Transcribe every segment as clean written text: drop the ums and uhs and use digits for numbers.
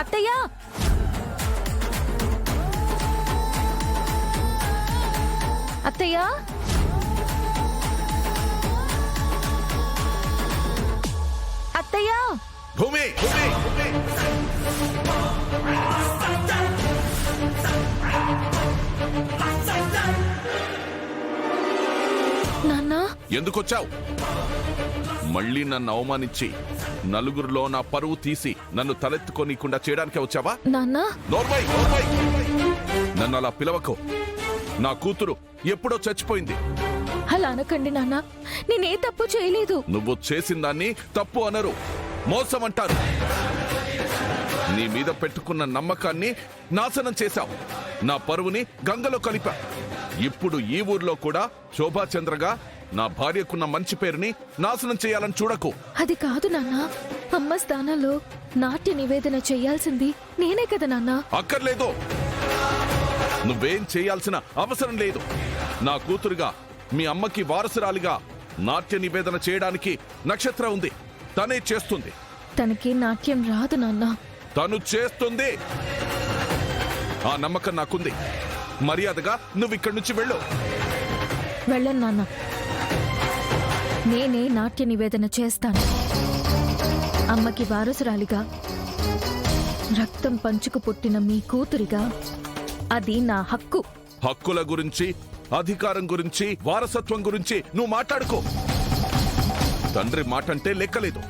అత్తయ్య అత్తయ్య అత్తయ్య భూమి నాన్న ఎందుకొచ్చావు? మళ్ళీ నన్ను అవమానించి నలుగురిలో నా పరువు తీసి నన్ను తలెత్తుకోనీకుండా చేయడానికే వచ్చావా? నాన్న నోర్మై నన్ను అలా పిలవకు. నా కూతురు ఎప్పుడో చచ్చిపోయింది. అలా అనకండి నాన్న, నేనే తప్పు చేయలేదు. నువ్వు చేసిన దాన్ని తప్పు అనరు, మోసం అంటారు. నీ మీద పెట్టుకున్న నమ్మకాన్ని నాశనం చేశావు. నా పరువుని గంగలో కలిపా. ఇప్పుడు ఈ ఊర్లో కూడా శోభాచంద్రగా నా భార్యకున్న మంచి పేరుని నాశనం చేయాలని చూడకు. అది కాదు నాన్న, అమ్మ స్థానంలో నాట్య నివేదన చెయ్యాల్సింది నేనే కదా నాన్న. అక్కర్లేదు, నువ్వేం చేయాల్సిన అవసరం లేదు. నా కూతురుగా మీ అమ్మకి వారసురాలిగా నాట్య నివేదన చేయడానికి నక్షత్ర ఉంది. తనే చేస్తుంది. తనకి నాట్యం రాదు నాన్న. తను చేస్తుంది. ఆ నమ్మకం నాకుంది. మర్యాదగా నువ్వు ఇక్కడి నుంచి వెళ్ళు. వెళ్ళను నాన్న, నేనే నాట్య నివేదన చేస్తాను. అమ్మకి వారసురాలిగా, రక్తం పంచుకు పుట్టిన మీ కూతురిగా అది నా హక్కు. హక్కుల గురించి, అధికారం గురించి, వారసత్వం గురించి నువ్వు మాట్లాడుకో. తండ్రి మాటంటే లెక్కలేదు.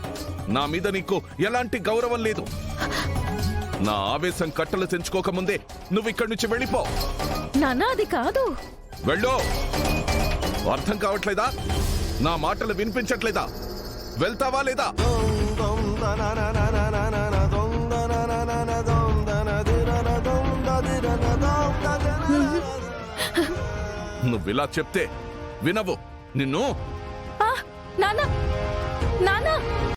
నా మీద నీకు ఎలాంటి గౌరవం లేదు. నా ఆవేశం కట్టలు తెంచుకోకముందే నువ్వు ఇక్కడి నుంచి వెళ్ళిపో. నాన్న అది కాదు. వెళ్ళు. అర్థం కావట్లేదా? నా మాటలు వినిపించట్లేదా? వెళ్తావా లేదా? నువ్విలా చెప్తే వినవు. నిన్ను నాన్న నాన్న